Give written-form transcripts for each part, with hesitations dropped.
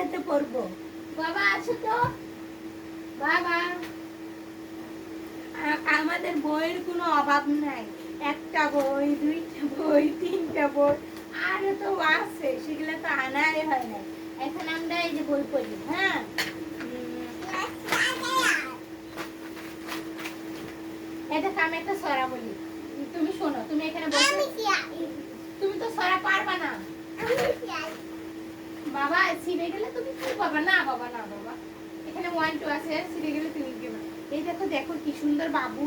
একসাথে পড়বো। বাবা আছো তো? বাবা, আমাদের বইয়ের কোনো অভাব নাই। একটা বই, দুইটা বই, তিনটা বই আরো তো আছে, সেগুলো তো আনাই হয় না। এখন আমরা এই যে বই পড়ি। হ্যাঁ, এটা আমি একটা সরা বলি, তুমি শোনো। তুমি এখানে বসে, তুমি তো সরা পারবা না বাবা। ছিঁড়ে গেলে তুমি কি পাবা? না বাবা, না বাবা, এখানে 1 2 আছে, ছিঁড়ে গেলে তুমি কি পাবা? এই দেখো, দেখো কি সুন্দর বাবু।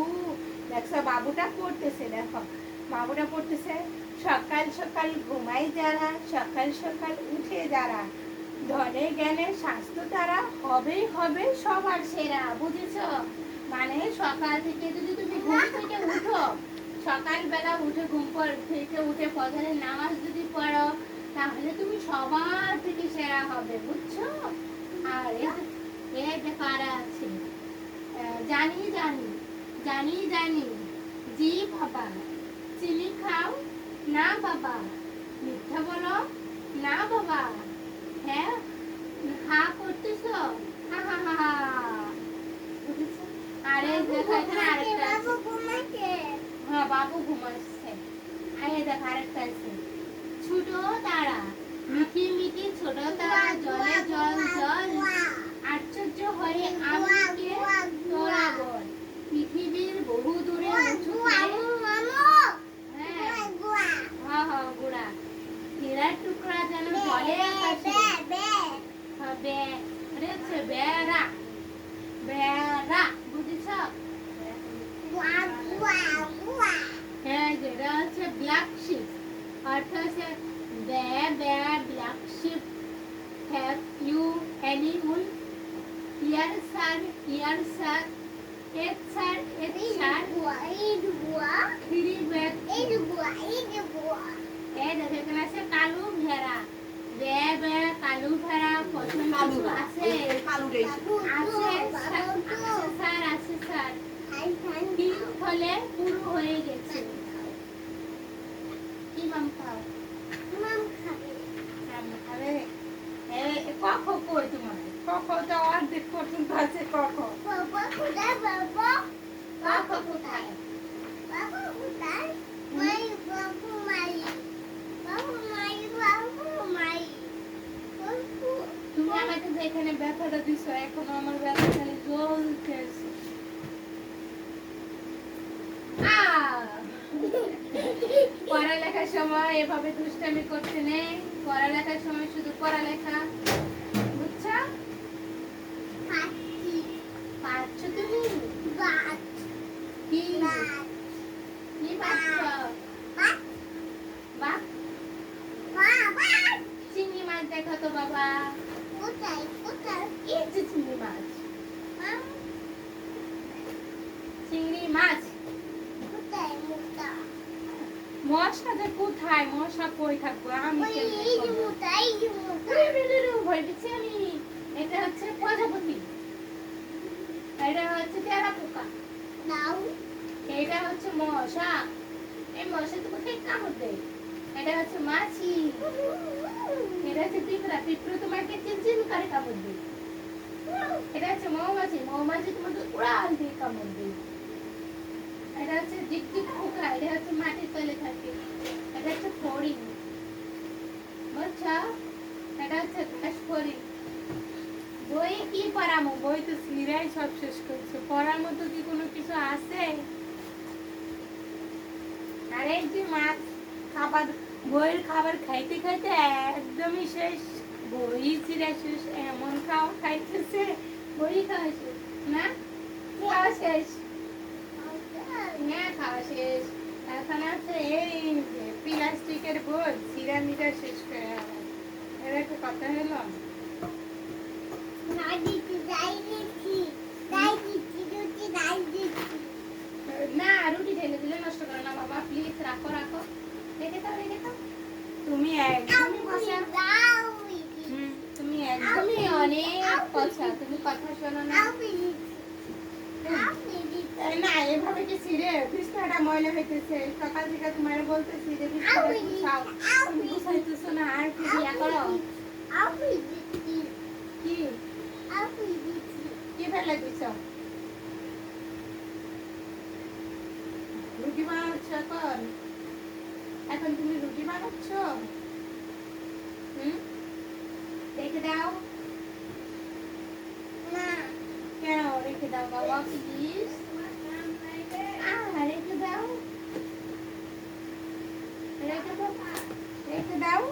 দেখছো বাবুটা পড়তেছে, দেখো বাবুটা পড়তেছে। সকাল সকাল ঘুমাই যারা, সকাল সকাল উঠে যারা, ধনে জ্ঞানে স্বাস্থ্য তারা, হবেই হবে সবার সেরা। বুঝেছো? মানে সকাল থেকে যদি তুমি ঘুম থেকে উঠো, সকালবেলা উঠে ঘুম থেকে উঠে ফজরের নামাজ যদি পড়ো, তাহলে তুমি সবার থেকে সেরা হবে। বুঝছো? আর এই যে কারা আছে, জানি জানি, জানি জানি, জি বাবা, চিনি খাও না বাবা, মিথ্যা বলো না বাবা, হ্যাঁ হা করতেছো, হা হা হা হা। বুঝেছো? আরে দেখো এখানে আরেকটা আছে। হ্যাঁ, বাবু ঘুমাচ্ছে। আরে দেখো আরেকটা আছে, ছোট তারা, মিঠি মিঠি ছোট তারা, জলে জল জল, আশ্চর্য হয়ে আমি কে তোরা বল, পৃথিবীর বহু দূরে উঁচুতে, হ্যাঁ হ্যাঁ গুড়া, হীরার টুকরা যেন জলে আকাশে, হবে আরে হচ্ছে বেড়া, বেড়া। বুঝেছ? হ্যাঁ, যেটা হচ্ছে ব্ল্যাক শিপ, অর্থ হচ্ছে black sheep, have you any wool, yes sir, yes sir, three bag. এই দেখো এখানে আছে কালু ভেড়া, কালু ভেড়া, পছন্দ আছে, স্যার আছে স্যার, তিন ফলে পুরো হয়ে গেছে। কি মাম খাও? আরে ক খ কই তোমার? ক খ তো অর্ধেক পর্যন্ত আছে। ক খ কোথায়? তুমি আমাকে যেখানে ব্যথাটা দিছো, এখন আমার ব্যথা খালি জ্বলতেছে। পড়ালেখার সময় এভাবে দুষ্টামি করতে নেই। পড়ালেখার সময় শুধু পড়ালেখা। বুঝছো? পাচ্ছ তুমি? কি চিংড়ি মাছ দেখো তো বাবা। এই যে চিংড়ি মাছ, চিংড়ি মাছ। মশাটা কোথায়? মশা কই থাকবো আমি? ভয় পেয়েছি আমি। এটা হচ্ছে প্রজাপতি, এটা হচ্ছে তেরা পোকা, এটা হচ্ছে মশা। এই মশা তো কোথায় কামড় দেয়? এটা হচ্ছে মাছি, এটা হচ্ছে পিঁপড়া, পিঁপড়া তোমাকে চিনচিন করে কামড় দেয়। এটা হচ্ছে মৌমাছি, মৌমাছি তোমাকে উড়াল দিয়ে কামড় দেয়। এটা হচ্ছে টিকটিক পোকা, এটা হচ্ছে মাটির তলে থাকে। এটা হচ্ছে ফড়িং। বুঝছো? এটা হচ্ছে ঘাস ফড়িং। বই কি পড়ামো? বই তো সিরাই সব শেষ করছে। পড়ার মতো কি কোনো কিছু আছে? আর এই যে মাছ খাবার, বইয়ের খাবার খাইতে খাইতে একদমই শেষ। বই চিরা শেষ, এমন খাওয়া খাইতেছে, বই খাওয়া শেষ না, খাওয়া শেষ। হ্যাঁ, খাওয়া শেষ। এখন আছে এই যে প্লাস্টিকের বই, চিরা মিরা শেষ করে আবার। এর একটা কথা হলো না, রুটি ঢেলে দিলে নষ্ট করে না বাবা, প্লিজ রাখো রাখো, রেখে দাও রেখে দাও। তুমি একদমই বসা, তুমি একদমই অনেক কথা, তুমি কথা শোনো না। না এভাবে কি ছিঁড়ে বিছানাটা ময়লা হইতেছে, সকাল থেকে তোমার বলতেছি যে বিছানাটা গুছাও, তুমি গুছাইতেছো না। আর কি বিয়া করো? ফেলে দিছ। রুটি বানাচ্ছ এখন? এখন তুমি রুটি বানাচ্ছ? হুম, রেখে দাও। না কেন রেখে দাও বাবা প্লিজ? রেখে দাও, রেখে দাও, রেখে দাও।